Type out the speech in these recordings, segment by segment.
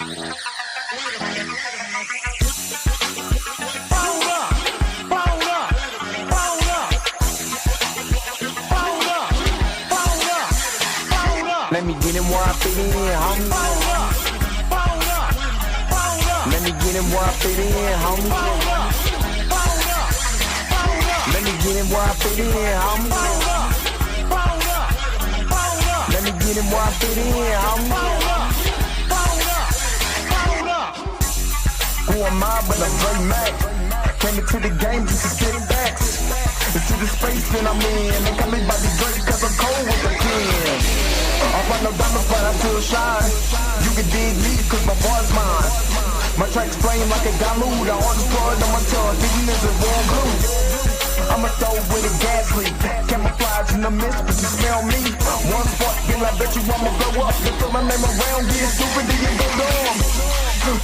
Let me get him where I fit in, homie. Let me get him where I fit in, homie. Let me get him where I fit in, homie. Let me get him where I fit in, homie. Who am I but I'm Ray Mac? Came into the game just to sit back. Into the space that I'm in. They call me by the Drake cause I'm cold with the pen. I find no diamonds but I still shine. You can dig me cause my boy's mine. My tracks flame like a dilute. I order blood on my tongue. Thinking this is warm glue. I'ma throw with a gas leak. Camouflage in the mist but you smell me. One spark then I bet you I'ma blow up. Just throw my name around, get stupid then you go dumb.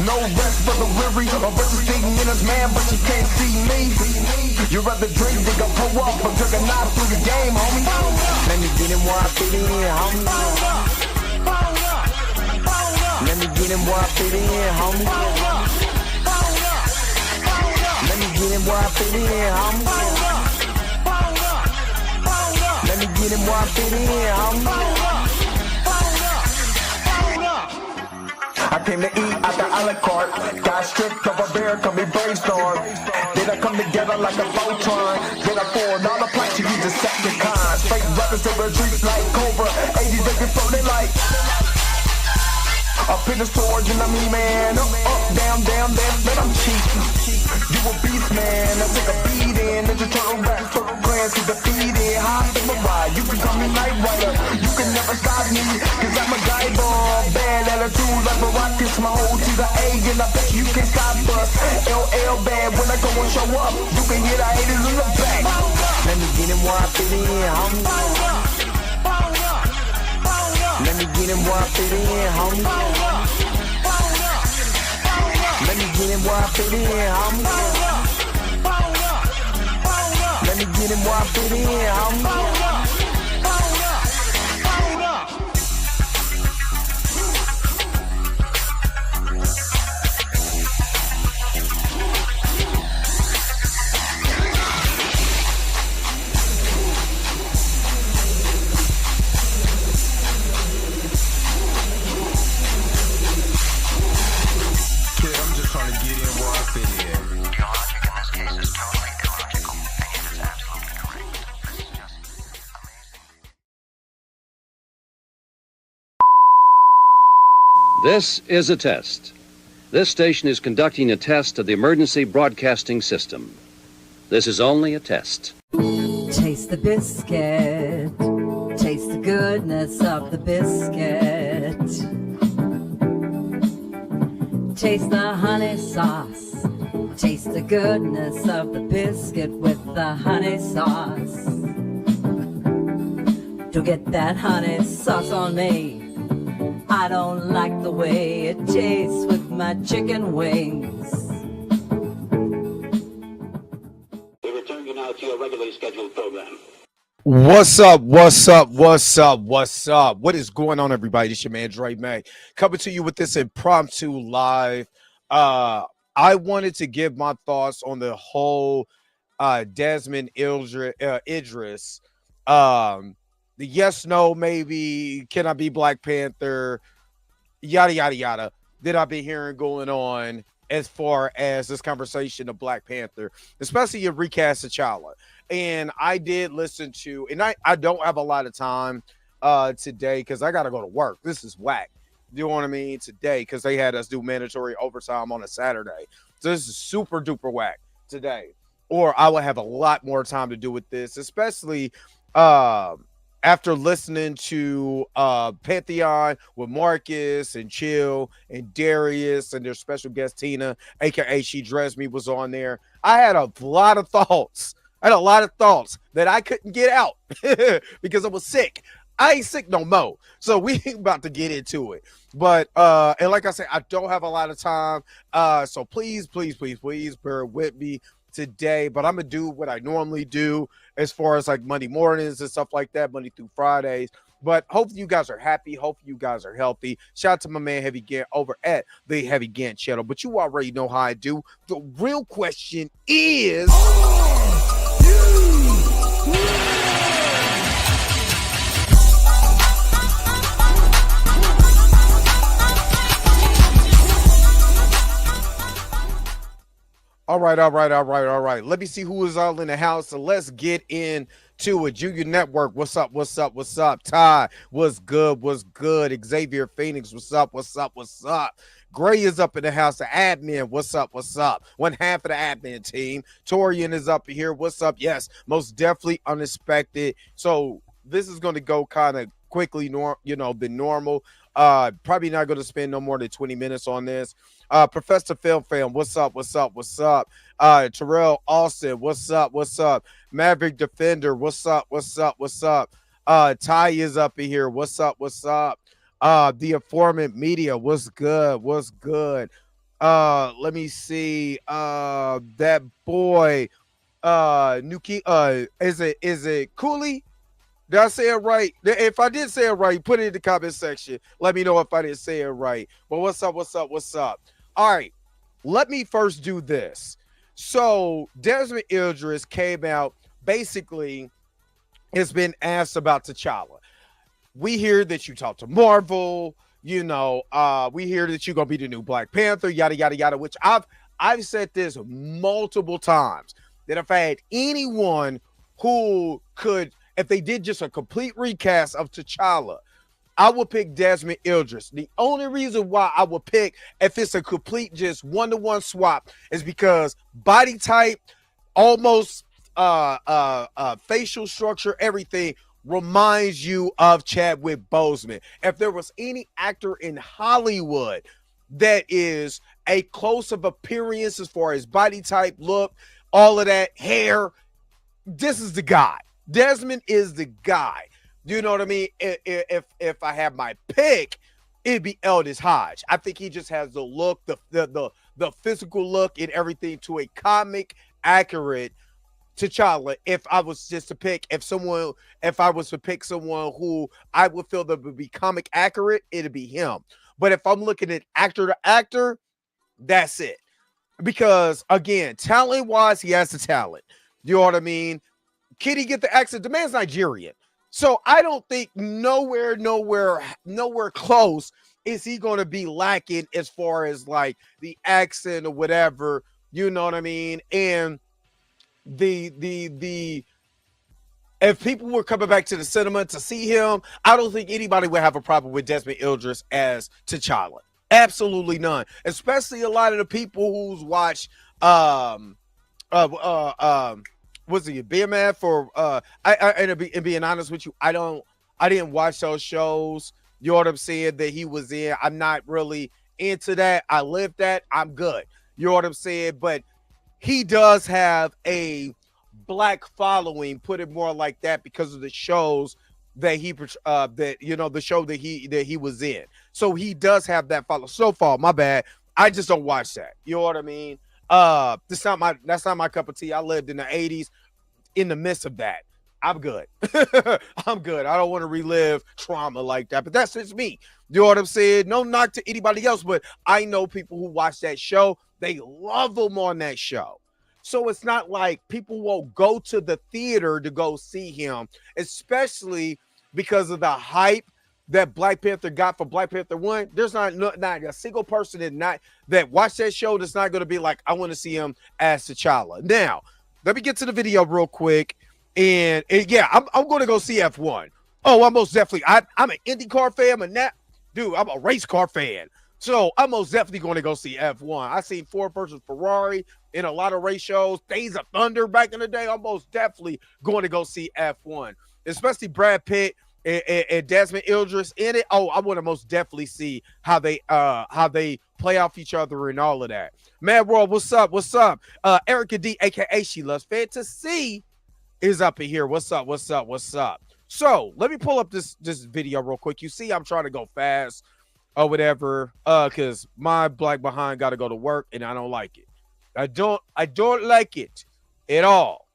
No rest for the weary. A bunch of sitting in his man but you can't see me. You rather drink than go pull up. I'm drinking knife through the game, homie. Let me get him where I fit in, homie. Let me get him where I fit in, homie. Let me get him where I fit in, homie. Let me get him where I fit in, homie. I came to eat at the a la carte. Got stripped of a bear, come me brainstorm. Then I come together like a Voltron. Then I poured all the planks, you use the Decepticons. Fake brothers to retreat like Cobra. 80s they can float it like up in the storage and I'm E-man. Up, down, then I'm cheap. You a beast, man. I take a beating. Ninja Turtle rap, Turtle Grants get defeated. High in my ride, you can call me Night Rider. You can never stop me, cause I'm a guy ball. Bad attitude like a rocket, my whole to the A. And I bet you can't stop us. LL bad, when I go and show up, you can hear the haters in the back. Let me get him where I fit in, homie. Let me get him where I fit in, homie. Let me get him where I fit in, homie. Let me get him where I fit in, homie. This is a test. This station is conducting a test of the emergency broadcasting system. This is only a test. Taste the biscuit. Taste the goodness of the biscuit. Taste the honey sauce. Taste the goodness of the biscuit with the honey sauce. Don't get that honey sauce on me. I don't like the way it tastes with my chicken wings. We return you now to your regularly scheduled program. What's up? What is going on, everybody? This your man Dre May coming to you with this impromptu live. I wanted to give my thoughts on the whole Desmond Idris. The yes, no, maybe, can I be Black Panther, yada, yada, yada, that I've been hearing going on as far as this conversation of Black Panther, especially in recast T'Challa. And I did listen to, and I don't have a lot of time today because I got to go to work. This is whack. You know what I mean? Today, because they had us do mandatory overtime on a Saturday. So this is super duper whack today. Or I will have a lot more time to do with this, especially after listening to Pantheon with Marcus and Chill and Darius and their special guest Tina, aka She Dressed Me, was on there. I had a lot of thoughts. That I couldn't get out because I was sick. I ain't sick no more. So we about to get into it. But and like I said, I don't have a lot of time. So please bear with me today. But I'm gonna do what I normally do as far as like Monday mornings and stuff like that, Monday through Fridays. But hopefully you guys are happy. Hopefully you guys are healthy. Shout out to my man Heavy Gant over at the Heavy Gant channel. But you already know how I do. The real question is, all right. Let me see who is all in the house. So let's get into it. Junior Network, what's up? Ty, what's good? Xavier Phoenix, what's up? Gray is up in the house. The admin, what's up? One half of the admin team. Torian is up here. What's up? Yes, most definitely unexpected. So this is going to go kind of quickly, than normal. Probably not going to spend no more than 20 minutes on this. Professor Film Fam, what's up? Terrell Austin, what's up? Maverick Defender, what's up? Ty is up in here, what's up? The Informant Media, what's good? Let me see. That boy, Nuki, is it Cooley? Did I say it right? If I did say it right, put it in the comment section. Let me know if I didn't say it right. But what's up? All right, let me first do this. So Desmond Idris came out, basically has been asked about T'Challa. We hear that you talk to Marvel, we hear that you're going to be the new Black Panther, yada, yada, yada, which I've said this multiple times, that if I had anyone who could, if they did just a complete recast of T'Challa, I would pick Desmond Idris. The only reason why I would pick, if it's a complete just one-to-one swap, is because body type, almost facial structure, everything reminds you of Chadwick Boseman. If there was any actor in Hollywood that is a close of appearance as far as body type, look, all of that, hair, this is the guy. Desmond is the guy. Do you know what I mean? If I have my pick, it'd be Eldis Hodge. I think he just has the look, the physical look and everything to a comic accurate T'Challa. If I was just to pick, if I was to pick someone who I would feel that would be comic accurate, it'd be him. But if I'm looking at actor to actor, that's it. Because again, talent wise, he has the talent. You know what I mean? Can he get the accent? The man's Nigerian. So I don't think nowhere close is he going to be lacking as far as like the accent or whatever, you know what I mean? And the if people were coming back to the cinema to see him, I don't think anybody would have a problem with Desmond Idris as T'Challa. Absolutely none. Especially a lot of the people who's watched was he BMF for and being honest with you, I didn't watch those shows. You know what I'm saying? That he was in. I'm not really into that. I lived that. I'm good. You know what I'm saying? But he does have a black following, put it more like that, because of the shows that he the show that he was in. So he does have that follow. So far, my bad. I just don't watch that. You know what I mean? That's not my cup of tea. I lived in the 80s in the midst of that. I'm good. I'm good. I don't want to relive trauma like that, but that's just me. You know what I'm saying? No knock to anybody else, but I know people who watch that show. They love him on that show. So it's not like people won't go to the theater to go see him, especially because of the hype that Black Panther got for Black Panther 1. There's not a single person that watched that show that's not going to be like, I want to see him as T'Challa. Now, let me get to the video real quick. And yeah, I'm going to go see F1. Oh, I'm most definitely. I'm an IndyCar fan, I'm a race car fan. So I'm most definitely going to go see F1. I seen Ford versus Ferrari in a lot of race shows. Days of Thunder back in the day. I'm most definitely going to go see F1, especially Brad Pitt and Desmond Idris in it. Oh, I want to most definitely see how they play off each other and all of that. Mad World, what's up? Erica D, aka She Loves Fantasy, is up in here. What's up? So let me pull up this video real quick. You see, I'm trying to go fast or whatever, because my black behind got to go to work, and I don't like it. I don't like it at all.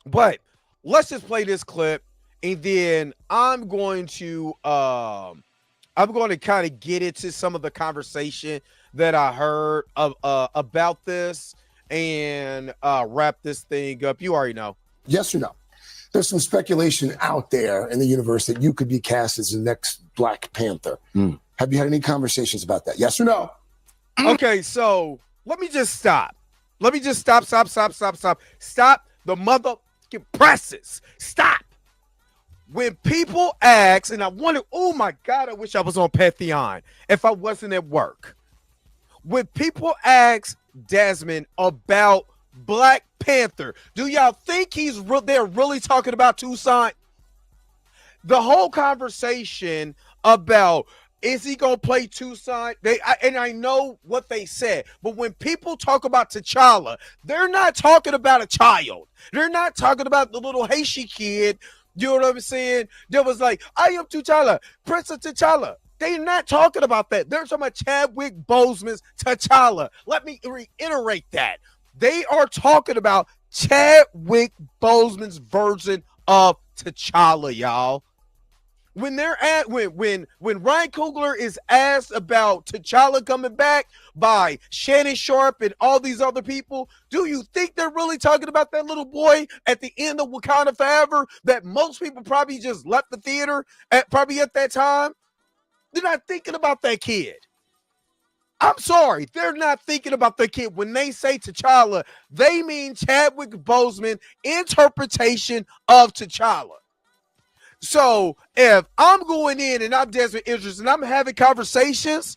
But let's just play this clip, and then I'm going to kind of get into some of the conversation that I heard about this and wrap this thing up. You already know. Yes or no? There's some speculation out there in the universe that you could be cast as the next Black Panther. Have you had any conversations about that? Yes or no? Okay, so let me just stop. Let me just stop. Stop the motherfucking presses. Stop. When people ask, and I wonder, oh my God, I wish I was on Pantheon if I wasn't at work. When people ask Desmond about Black Panther, do y'all think they're really talking about Toussaint? The whole conversation about is he gonna play Toussaint? And I know what they said, but when people talk about T'Challa, they're not talking about a child. They're not talking about the little Haitian kid. You know what I'm saying? That was like, I am T'Challa, Prince of T'Challa. They're not talking about that. They're talking about Chadwick Boseman's T'Challa. Let me reiterate that. They are talking about Chadwick Boseman's version of T'Challa, y'all. When when Ryan Coogler is asked about T'Challa coming back by Shannon Sharp and all these other people, do you think they're really talking about that little boy at the end of Wakanda Forever that most people probably just left the theater at that time? They're not thinking about that kid. I'm sorry, they're not thinking about the kid. When they say T'Challa, they mean Chadwick Boseman interpretation of T'Challa. So if I'm going in and I'm Desmond Idris and I'm having conversations,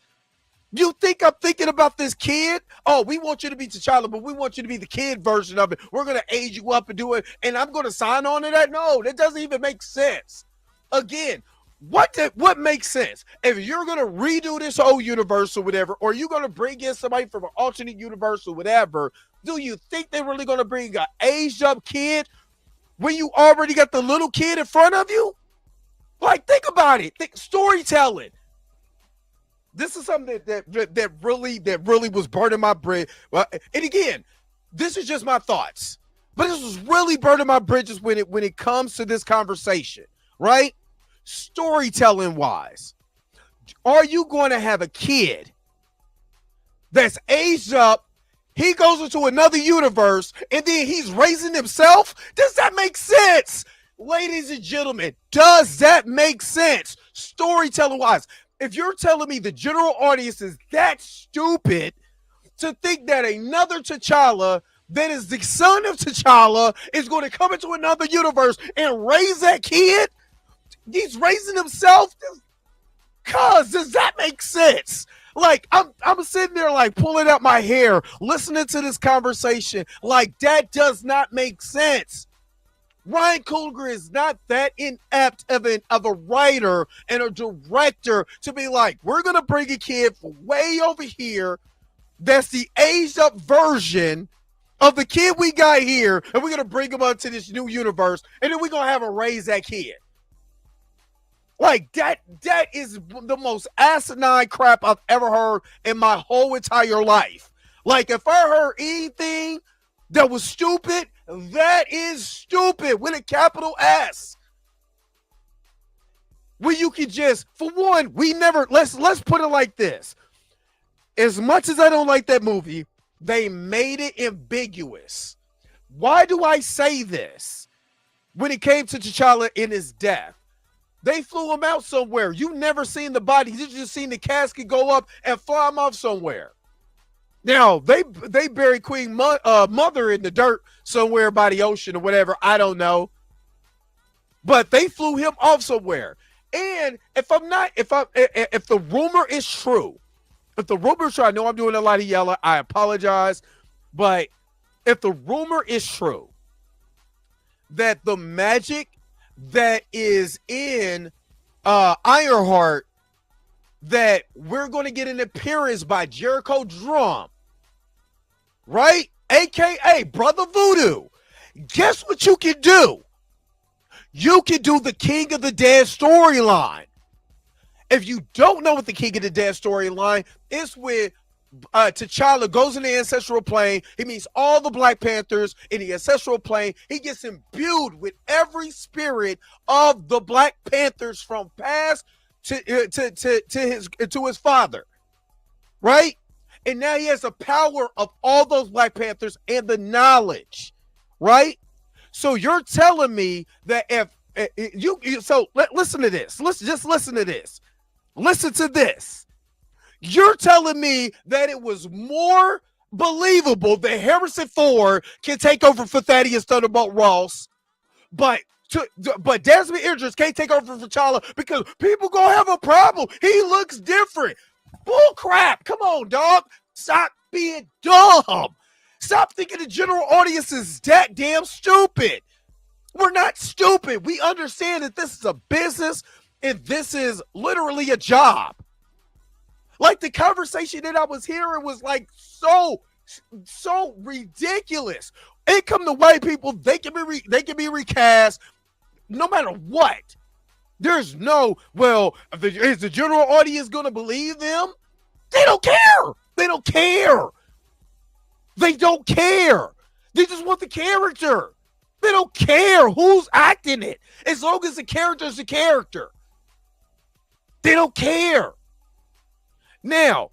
you think I'm thinking about this kid? Oh, we want you to be T'Challa, but we want you to be the kid version of it. We're going to age you up and do it, and I'm going to sign on to that? No, that doesn't even make sense. Again, what makes sense? If you're going to redo this whole universe or whatever, or you're going to bring in somebody from an alternate universe or whatever, do you think they're really going to bring an aged up kid when you already got the little kid in front of you? Like, think about it. Storytelling. This is something that really was burning my bread. Well, and again, this is just my thoughts, but this was really burning my bridges when it comes to this conversation, right? Storytelling wise, are you going to have a kid that's aged up? He goes into another universe and then he's raising himself. Does that make sense? Ladies and gentlemen, does that make sense? Storytelling wise, if you're telling me the general audience is that stupid to think that another T'Challa that is the son of T'Challa is going to come into another universe and raise that kid, he's raising himself. Does that make sense? Like, I'm sitting there like pulling out my hair, listening to this conversation. Like, that does not make sense. Ryan Coogler is not that inept of a writer and a director to be like, we're going to bring a kid from way over here that's the aged up version of the kid we got here, and we're going to bring him up to this new universe, and then we're going to have him raise that kid. Like, that is the most asinine crap I've ever heard in my whole entire life. Like, if I heard anything that was stupid, that is stupid with a capital S. Where you could just, for one, let's put it like this. As much as I don't like that movie, they made it ambiguous. Why do I say this? When it came to T'Challa in his death, they flew him out somewhere. You never seen the body. You just seen the casket go up and fly him off somewhere. Now, they buried Queen Mother in the dirt somewhere by the ocean or whatever. I don't know. But they flew him off somewhere. And if the rumor is true, I know I'm doing a lot of yelling. I apologize. But if the rumor is true that the magic that is in Ironheart, that we're going to get an appearance by Jericho Drum, right? AKA Brother Voodoo. Guess what you can do? You can do the King of the Dead storyline. If you don't know what the King of the Dead storyline is, with T'Challa goes in the ancestral plane. He meets all the Black Panthers in the ancestral plane. He gets imbued with every spirit of the Black Panthers from past to his father, right? And now he has the power of all those Black Panthers and the knowledge, right? So you're telling me that if listen to this. Listen to this. Listen to this. You're telling me that it was more believable that Harrison Ford can take over for Thaddeus Thunderbolt Ross, but Desmond Idris can't take over for T'Challa because people gonna have a problem. He looks different. Bull crap. Come on, dog. Stop being dumb. Stop thinking the general audience is that damn stupid. We're not stupid. We understand that this is a business and this is literally a job. Like the conversation that I was hearing was like so ridiculous. It come to white people, they can be recast no matter what. There's no, is the general audience going to believe them? They don't care. They don't care. They don't care. They just want the character. They don't care who's acting it. As long as the character's a character. They don't care. Now,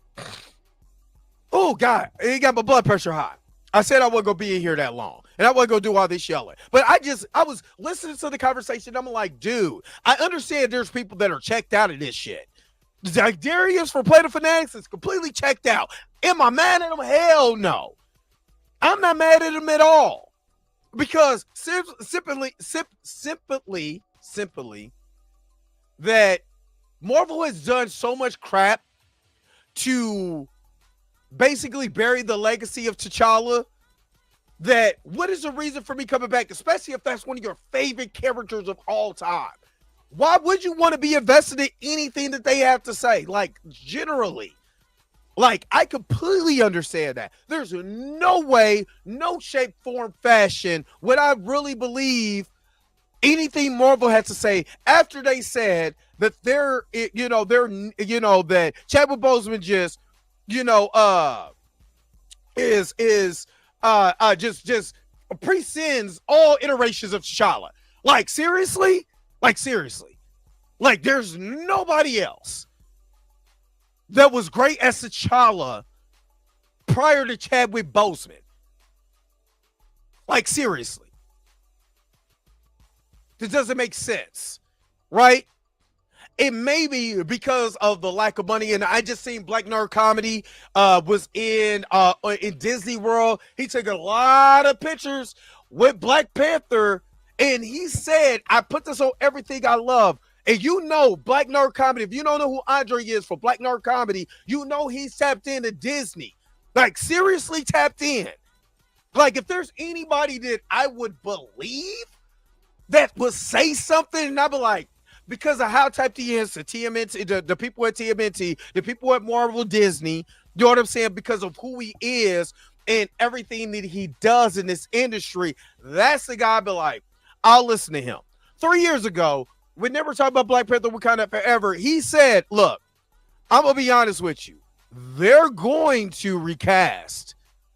oh God, it got my blood pressure high. I said I wasn't gonna be in here that long, and I wasn't gonna do all this yelling. But I was listening to the conversation. I'm like, dude, I understand there's people that are checked out of this shit. Like Darius from Play the Fanatics is completely checked out. Am I mad at him? Hell no. I'm not mad at him at all. Because simply that Marvel has done so much crap to basically bury the legacy of T'Challa that what is the reason for me coming back, especially if that's one of your favorite characters of all time? Why would you want to be invested in anything that they have to say? Like, generally. Like, I completely understand that. There's no way, no shape, form, fashion would I really believe anything Marvel had to say after they said that that Chadwick Boseman just, just prescinds all iterations of T'Challa. Like, seriously? Like, there's nobody else that was great as T'Challa prior to Chadwick Boseman. Like, seriously. This doesn't make sense, right? It may be because of the lack of money, and I just seen Black Nerd Comedy was in Disney World. He took a lot of pictures with Black Panther, and he said, I put this on everything I love. And Black Nerd Comedy, if you don't know who Andre is for Black Nerd Comedy, he's tapped into Disney. Like, seriously tapped in. Like, if there's anybody that I would believe that would say something, and I'd be like, because of how tapped he is to TMNT, the people at TMNT, the people at Marvel Disney, you know what I'm saying? Because of who he is and everything that he does in this industry, that's the guy I'd be like, I'll listen to him. 3 years ago, we never talked about Black Panther Wakanda Forever. He said, look, I'm going to be honest with you. They're going to recast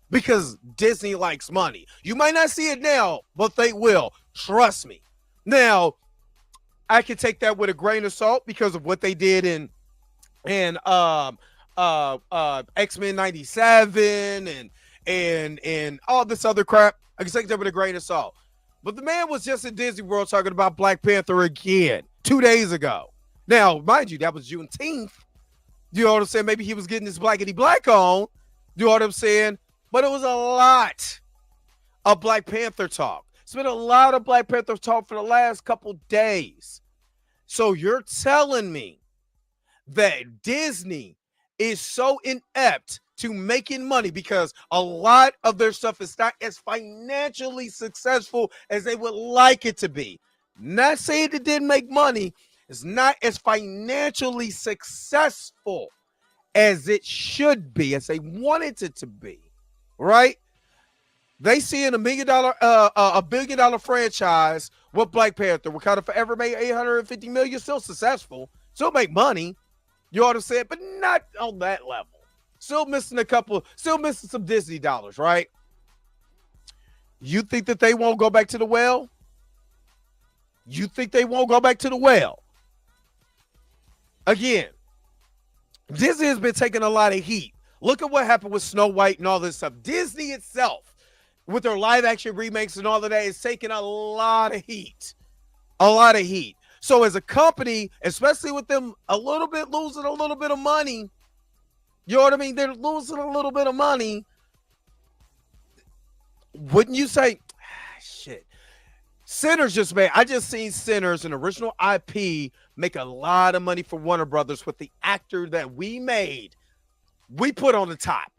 because Disney likes money. You might not see it now, but they will. Trust me. Now, I can take that with a grain of salt because of what they did in X-Men 97 and all this other crap. I can take that with a grain of salt. But the man was just in Disney World talking about Black Panther again 2 days ago. Now, mind you, that was Juneteenth. You know what I'm saying? Maybe he was getting his blackity black on. You know what I'm saying? But it was a lot of Black Panther talk. It's been a lot of Black Panther talk for the last couple days. So you're telling me that Disney is so inept to making money because a lot of their stuff is not as financially successful as they would like it to be. Not saying it didn't make money. It's not as financially successful as it should be, as they wanted it to be, right? They see in $1 billion franchise with Black Panther. Wakanda Forever made $850 million, still successful, still make money. You know what I'm saying? But not on that level. still missing some Disney dollars, right? You think that they won't go back to the well? You think they won't go back to the well? Again, Disney has been taking a lot of heat. Look at what happened with Snow White and all this stuff. Disney itself, with their live action remakes and all of that, is taking a lot of heat. A lot of heat. So as a company, especially with them losing a little bit of money, you know what I mean? They're losing a little bit of money. Wouldn't you say, shit. Sinners I just seen Sinners, an original IP, make a lot of money for Warner Brothers with the actor that we put on the top.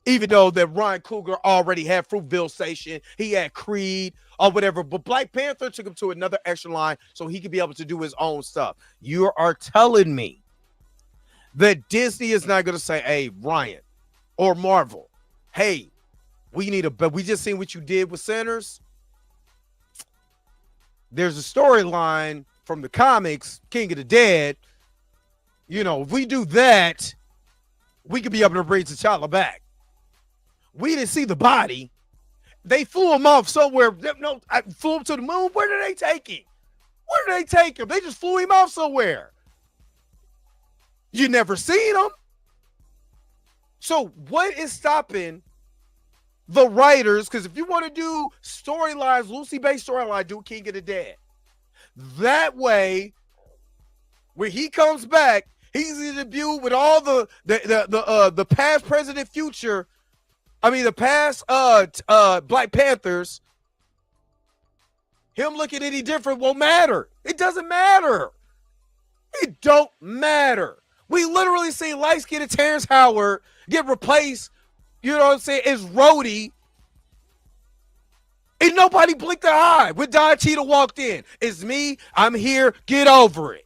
Even though that Ryan Coogler already had Fruitvale Station, he had Creed or whatever, but Black Panther took him to another echelon so he could be able to do his own stuff. You are telling me that Disney is not going to say, hey, Ryan or Marvel, hey, we just seen what you did with Sinners. There's a storyline from the comics, King of the Dead. You know, if we do that, we could be able to bring T'Challa back. We didn't see the body. They flew him off somewhere. No, I flew him to the moon. Where did they take him? Where did they take him? They just flew him off somewhere. You never seen him. So what is stopping the writers? Because if you want to do storylines, Lucy-based storyline, do King of the Dead. That way, when he comes back, he's in the debut with all the past, present, future. I mean, the past Black Panthers. Him looking any different won't matter. It doesn't matter. It don't matter. We literally see light-skinned Terrence Howard get replaced, you know what I'm saying, as Rhodey. And nobody blinked their eye when Don Cheadle walked in. It's me. I'm here. Get over it.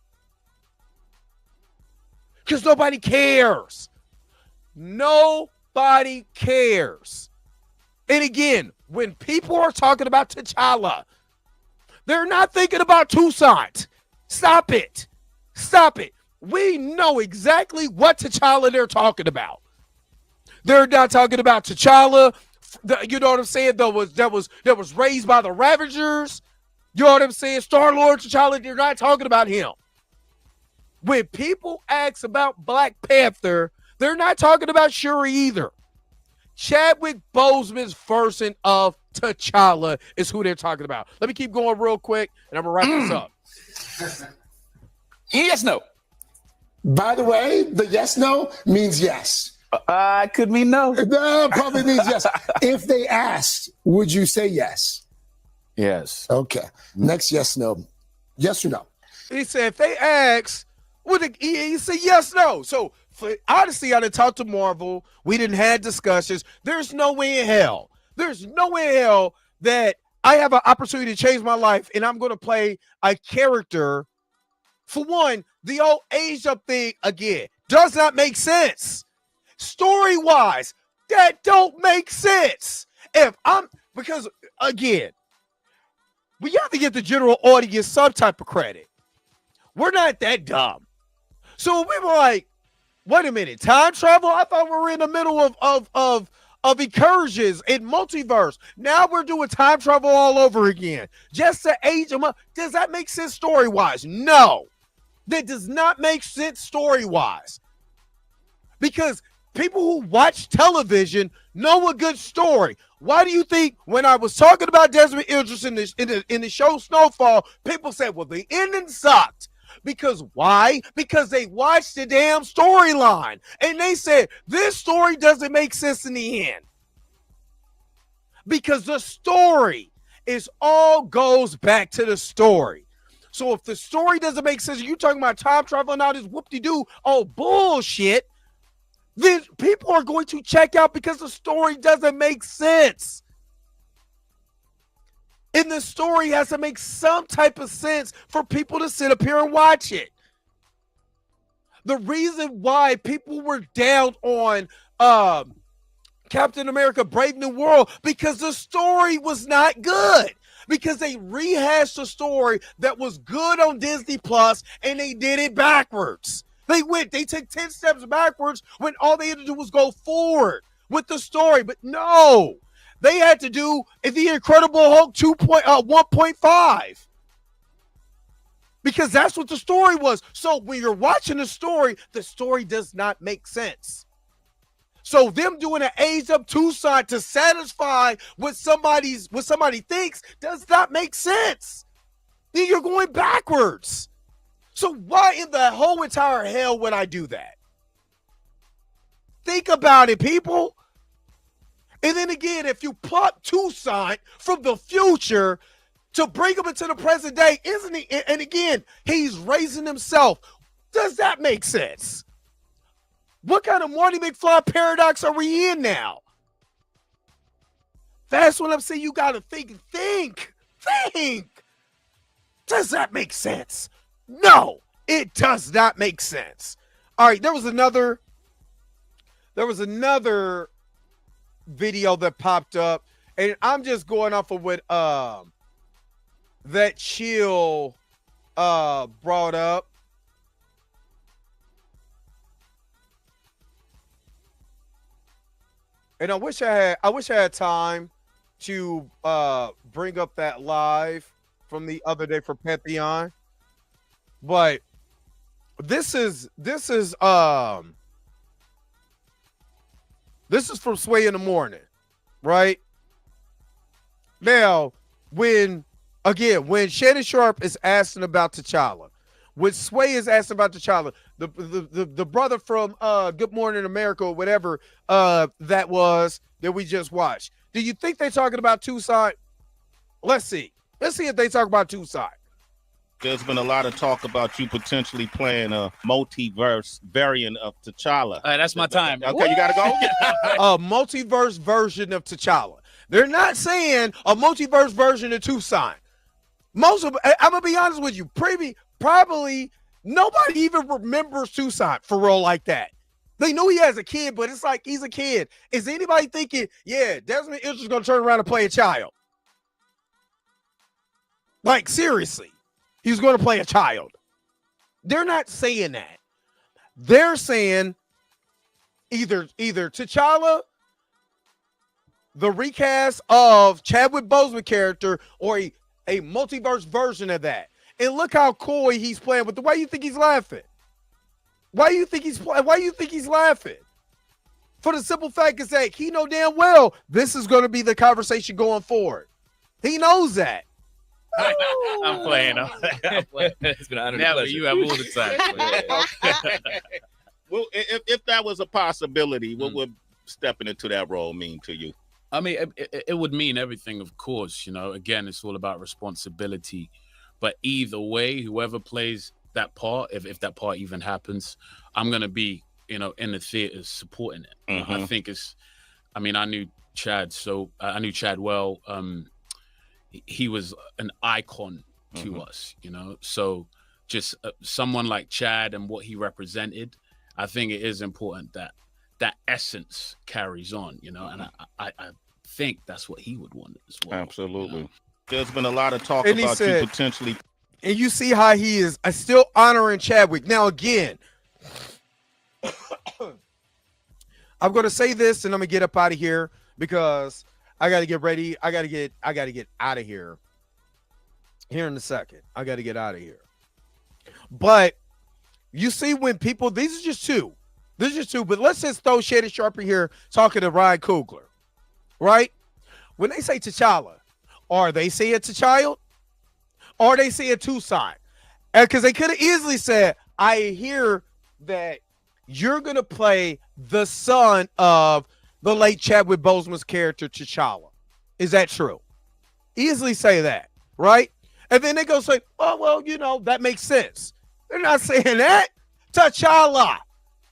Because nobody cares. Nobody cares. And again, when people are talking about T'Challa, they're not thinking about Toussaint. Stop it. Stop it. We know exactly what T'Challa they're talking about. They're not talking about T'Challa, you know what I'm saying, that was raised by the Ravagers. You know what I'm saying? Star-Lord, T'Challa, they're not talking about him. When people ask about Black Panther, they're not talking about Shuri either. Chadwick Boseman's version of T'Challa is who they're talking about. Let me keep going real quick, and I'm going to wrap this up. Yes, no. By the way, the yes, no means yes. Could mean no. No, probably means yes. If they asked, would you say yes? Yes. Okay. Next yes, no. Yes or no? He said if they ask, he said yes, no. So honestly, I didn't talk to Marvel. We didn't have discussions. There's no way in hell. There's no way in hell that I have an opportunity to change my life and I'm going to play a character. For one, the old age up thing, again, does not make sense. Story-wise, that don't make sense. Because, again, we have to give the general audience some type of credit. We're not that dumb. So we were like, wait a minute, time travel? I thought we were in the middle of incursions in multiverse. Now we're doing time travel all over again. Just to age them up. Does that make sense story-wise? No. That does not make sense story-wise. Because people who watch television know a good story. Why do you think when I was talking about Desmond Idris in the show Snowfall, people said, well, the ending sucked. Because why? Because they watched the damn storyline. And they said, this story doesn't make sense in the end. Because the story all goes back to the story. So if the story doesn't make sense, you're talking about time travel and all this whoop-de-doo, oh, bullshit, then people are going to check out because the story doesn't make sense. And the story has to make some type of sense for people to sit up here and watch it. The reason why people were down on Captain America Brave New World, because the story was not good. Because they rehashed a story that was good on Disney Plus and they did it backwards. They took 10 steps backwards when all they had to do was go forward with the story. But no, they had to do the Incredible Hulk 1.5. Because that's what the story was. So when you're watching the story does not make sense. So them doing an aged up Tucson to satisfy what somebody thinks does not make sense. Then you're going backwards. So why in the whole entire hell would I do that? Think about it, people. And then again, if you plot Tucson from the future to bring him into the present day, isn't he? And again, he's raising himself. Does that make sense? What kind of Marty McFly paradox are we in now? That's what I'm saying. You got to think. Does that make sense? No, it does not make sense. All right, there was another video that popped up, and I'm just going off of what that Chill brought up. And I wish I had time to bring up that live from the other day for Pantheon. But this is from Sway in the Morning, right? Now, when Shannon Sharp is asking about T'Challa, when Sway is asking about T'Challa, the brother from Good Morning America or whatever that we just watched, do you think they're talking about Tucson? Let's see if they talk about Tucson. There's been a lot of talk about you potentially playing a multiverse variant of T'Challa. All right, that's my time. Okay, you gotta go. A multiverse version of T'Challa. They're not saying a multiverse version of Tucson. I'm gonna be honest with you. Probably nobody even remembers Tucson for real like that. They knew he has a kid, but it's like he's a kid. Is anybody thinking, yeah, Desmond Idris gonna turn around and play a child? Like, seriously, he's gonna play a child. They're not saying that. They're saying either T'Challa, the recast of Chadwick Boseman character, or a multiverse version of that. And look how coy he's playing with why you think he's laughing? Why you think he's laughing? For the simple fact is that he know damn well this is going to be the conversation going forward. He knows that. I'm playing. It's been an honor. You have all the time. Well, if that was a possibility, what would stepping into that role mean to you? I mean, it would mean everything, of course. You know, again, it's all about responsibility. But either way, whoever plays that part, if that part even happens, I'm going to be, in the theaters supporting it. Mm-hmm. I think I knew Chad, I knew Chad well. He was an icon to us, So just someone like Chad and what he represented, I think it is important that essence carries on, and I think that's what he would want as well. Absolutely. There's been a lot of talk about you potentially. And you see how he is still honoring Chadwick. Now, again, I'm going to say this and I'm going to get up out of here because I got to get ready. I got to get out of here in a second. I got to get out of here. But you see when people, these are just two, but let's just throw Shannon Sharp in here talking to Ryan Coogler, right? When they say T'Challa, are they saying T'Child? Or they say it Tucson? Because they could have easily said, I hear that you're going to play the son of the late Chadwick Boseman's character, T'Challa. Is that true? Easily say that, right? And then they go say, oh, well, that makes sense. They're not saying that. T'Challa,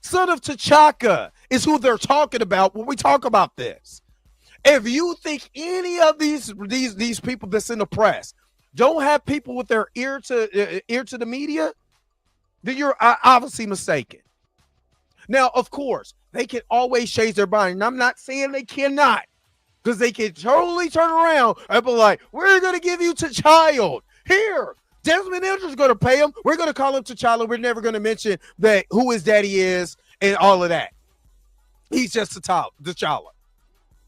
son of T'Chaka, is who they're talking about when we talk about this. If you think any of these people that's in the press don't have people with their ear to the media, then you're obviously mistaken. Now, of course, they can always change their mind, and I'm not saying they cannot, because they can totally turn around and be like, we're going to give you T'Child. Here, Desmond Elder's going to pay him. We're going to call him T'Challa. We're never going to mention that who his daddy is and all of that. He's just T'Challa.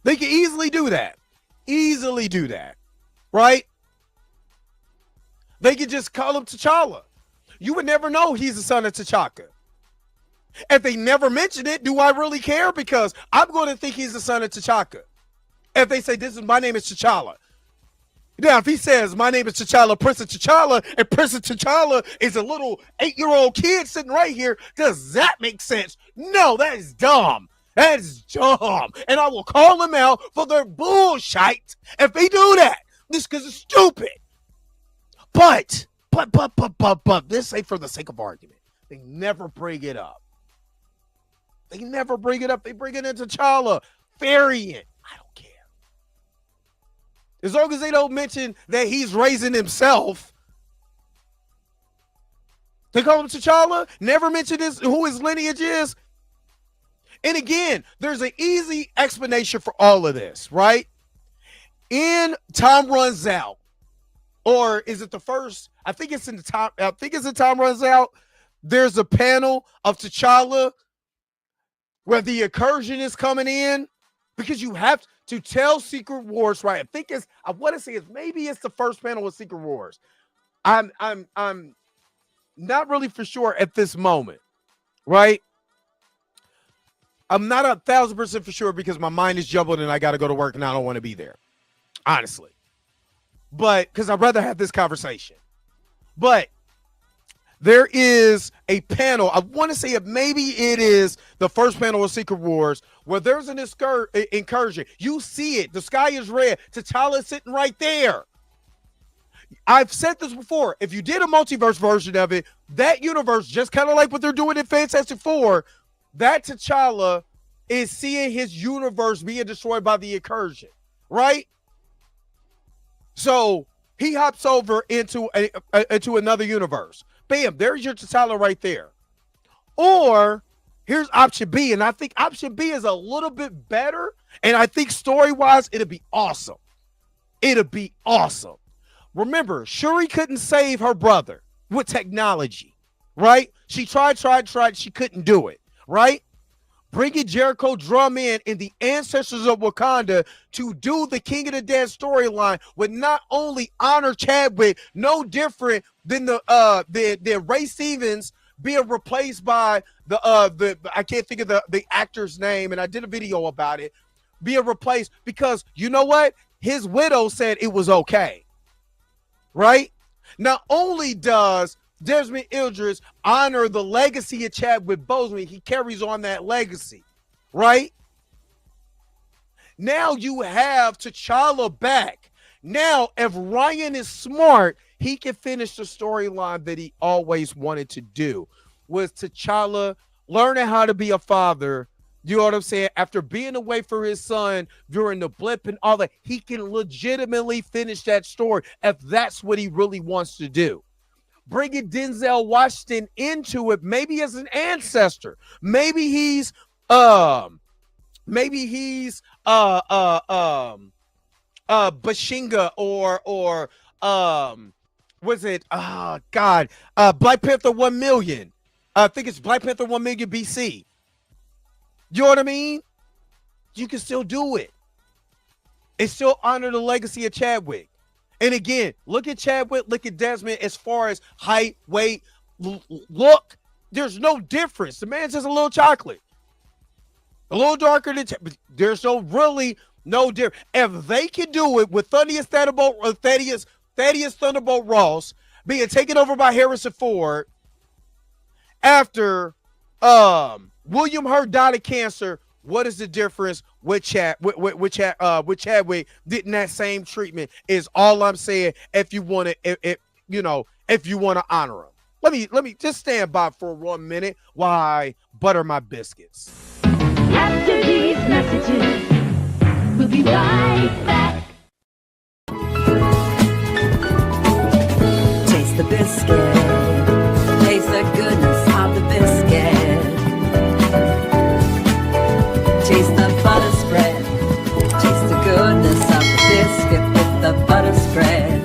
They can easily do that. Easily do that. Right? They could just call him T'Challa. You would never know he's the son of T'Chaka. If they never mention it, do I really care? Because I'm going to think he's the son of T'Chaka. If they say, my name is T'Challa. Now, if he says, my name is T'Challa, Prince of T'Challa, and Prince of T'Challa is a little 8-year-old kid sitting right here, does that make sense? No, that is dumb. That is dumb. And I will call them out for their bullshit if they do that. This because it's stupid. But, let's say for the sake of argument, they never bring it up. They never bring it up. They bring it into T'Challa variant. I don't care. As long as they don't mention that he's raising himself. They call him T'Challa, never mention who his lineage is. And again, there's an easy explanation for all of this, right? In Time Runs Out, or is it the first? I think it's in Time Runs Out. There's a panel of T'Challa where the incursion is coming in, because you have to tell Secret Wars, right? I want to say maybe it's the first panel of Secret Wars. I'm not really for sure at this moment, right? I'm not 1,000% for sure because my mind is jumbled and I got to go to work and I don't want to be there, honestly. But because I'd rather have this conversation. But there is a panel. I want to say maybe it is the first panel of Secret Wars where there's an incursion. You see it. The sky is red. T'Challa is sitting right there. I've said this before. If you did a multiverse version of it, that universe, just kind of like what they're doing in Fantastic Four, that T'Challa is seeing his universe being destroyed by the incursion, right? So he hops over into another universe. Bam, there's your T'Challa right there. Or here's option B, and I think option B is a little bit better, and I think story-wise, it'll be awesome. It'll be awesome. Remember, Shuri couldn't save her brother with technology, right? She tried, she couldn't do it, right? Bringing Jericho Drum in the ancestors of Wakanda to do the King of the Dead storyline would not only honor Chadwick, no different than the Ray Stevens being replaced by the I can't think of the actor's name, and I did a video about it, being replaced because you know what? His widow said it was okay, right? Not only does Desmond Idris honor the legacy of Chadwick Boseman, he carries on that legacy, right? Now you have T'Challa back. Now, if Ryan is smart, he can finish the storyline that he always wanted to do, was T'Challa learning how to be a father. You know what I'm saying? After being away from his son during the blip and all that, he can legitimately finish that story if that's what he really wants to do. Bringing Denzel Washington into it, maybe as an ancestor. Maybe he's Bashinga or was it Black Panther 1 million. I think it's Black Panther 1 million BC. You know what I mean? You can still do it. And still honor the legacy of Chadwick. And again, look at Chadwick, look at Desmond as far as height, weight, look. There's no difference. The man's just a little chocolate. A little darker than there's no difference. If they can do it with Thaddeus Thunderbolt Ross being taken over by Harrison Ford after William Hurt died of cancer, what is the difference with Chadwick getting that same treatment? Is all I'm saying. If you want to, if you want to honor him, let me just stand by for 1 minute while I butter my biscuits. After these messages, we'll be right back. Taste the biscuit. Taste the goodness of the biscuit. Taste the butter spread. Taste the goodness of the biscuit with the butter spread.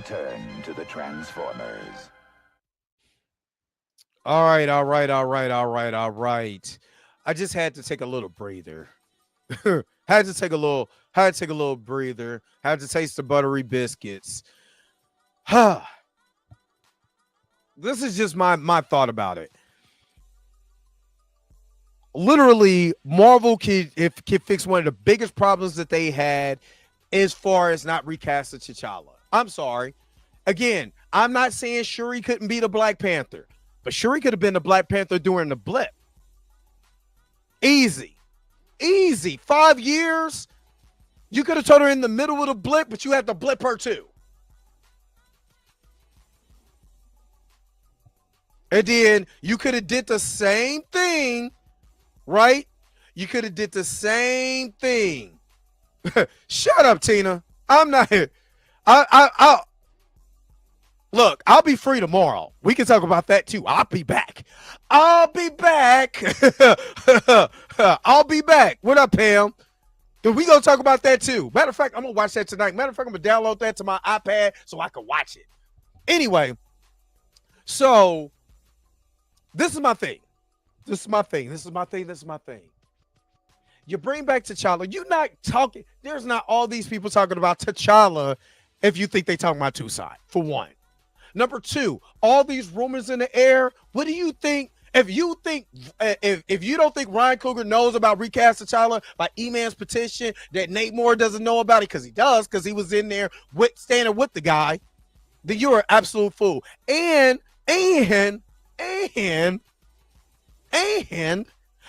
return to the Transformers. All right. I just had to take a little breather. Had to take a little breather. Had to taste the buttery biscuits. This is just my thought about it. Literally, Marvel can fix one of the biggest problems that they had as far as not recasting T'Challa. I'm sorry. Again, I'm not saying Shuri couldn't be the Black Panther, but Shuri could have been the Black Panther during the blip. Easy. 5 years. You could have told her in the middle of the blip, but you had to blip her too. And then you could have did the same thing, right? You could have did the same thing. Shut up, Tina. I'm not here. Look, I'll be free tomorrow. We can talk about that too. I'll be back. I'll be back. What up, Pam? We gonna talk about that too. Matter of fact, I'm gonna watch that tonight. Matter of fact, I'm gonna download that to my iPad so I can watch it. Anyway, so this is my thing. You bring back T'Challa. You're not talking. There's not all these people talking about T'Challa if you think they talking about two sides, for one. Number two, all these rumors in the air. What do you think? If you don't think Ryan Coogler knows about recast T'Challa by E-Man's petition, that Nate Moore doesn't know about it, because he does, because he was in there standing with the guy, then you're an absolute fool. And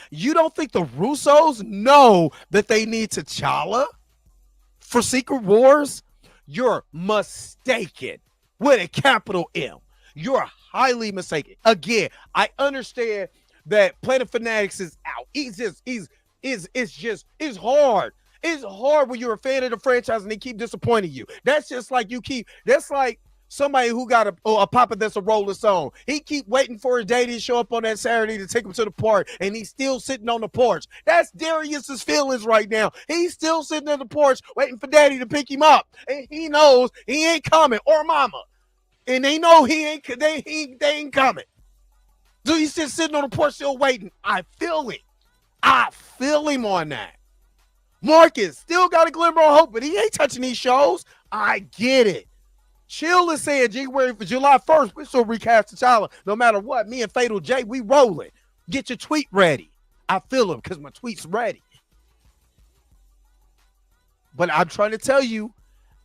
you don't think the Russos know that they need T'Challa for Secret Wars? You're mistaken. With a capital M. You're highly mistaken. Again, I understand that Planet Fanatics is out. It's hard. It's hard when you're a fan of the franchise and they keep disappointing you. That's like somebody who got a papa that's a Rolling Stone. He keep waiting for his daddy to show up on that Saturday to take him to the park, and he's still sitting on the porch. That's Darius's feelings right now. He's still sitting on the porch waiting for daddy to pick him up, and he knows he ain't coming, or mama, and they know they ain't coming. So he's just sitting on the porch still waiting. I feel him on that. Marcus still got a glimmer of hope, but he ain't touching these shows. I get it. Chill is saying July 1st, we still recast T'Challa. No matter what, me and Fatal J, we rolling. Get your tweet ready. I feel him because my tweet's ready. But I'm trying to tell you,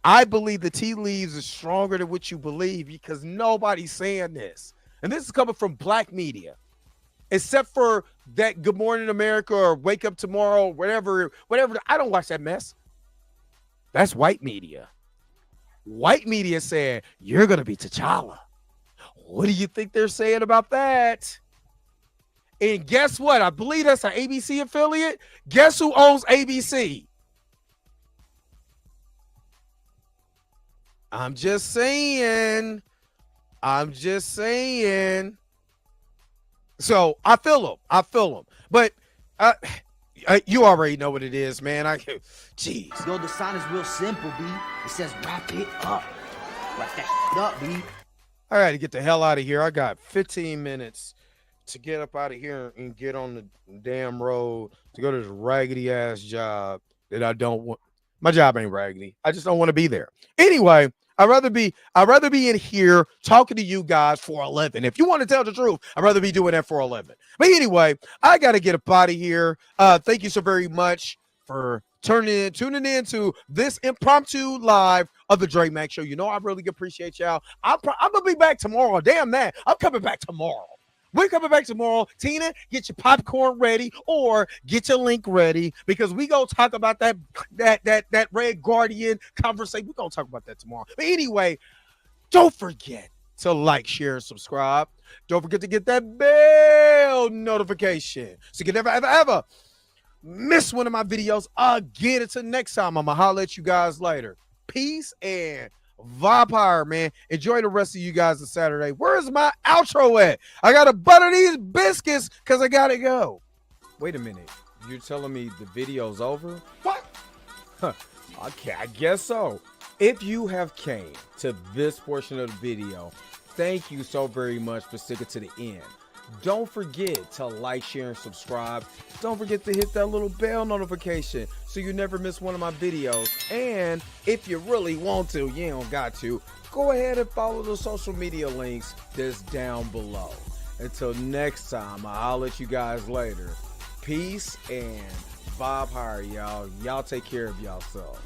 I believe the tea leaves is stronger than what you believe, because nobody's saying this. And this is coming from black media. Except for that Good Morning America or Wake Up Tomorrow, whatever. I don't watch that mess. That's white media. White media said, you're going to be T'Challa. What do you think they're saying about that? And guess what? I believe that's an ABC affiliate. Guess who owns ABC? I'm just saying. So I feel him. But you already know what it is, man. Jeez. Yo, the sign is real simple, B. It says wrap it up. Wrap that up, B. I got to get the hell out of here. I got 15 minutes to get up out of here and get on the damn road to go to this raggedy ass job that I don't want. My job ain't raggedy. I just don't want to be there. Anyway, I'd rather be in here talking to you guys for 11. If you want to tell the truth, I'd rather be doing that for 11. But anyway, I got to get up out of here. Thank you so very much for tuning in to this impromptu live of the Dre Max Show. You know, I really appreciate y'all. I'm going to be back tomorrow. Damn that. I'm coming back tomorrow. We're coming back tomorrow. Tina, get your popcorn ready or get your link ready, because we gonna talk about that Red Guardian conversation. We're gonna talk about that tomorrow. But anyway, don't forget to like, share, and subscribe. Don't forget to get that bell notification so you can never, ever miss one of my videos again. Until next time, I'm gonna holler at you guys later. Peace and Vampire, man. Enjoy the rest of you guys on Saturday. Where's my outro at? I gotta butter these biscuits because I gotta go. Wait a minute. You're telling me the video's over? What? Okay, I guess so. If you have came to this portion of the video, thank you so very much for sticking to the end. Don't forget to like, share, and subscribe. Don't forget to hit that little bell notification so you never miss one of my videos. And if you really want to, you don't got to, go ahead and follow the social media links that's down below. Until next time, I'll let you guys later. Peace and vibe higher, y'all. Y'all take care of yourself.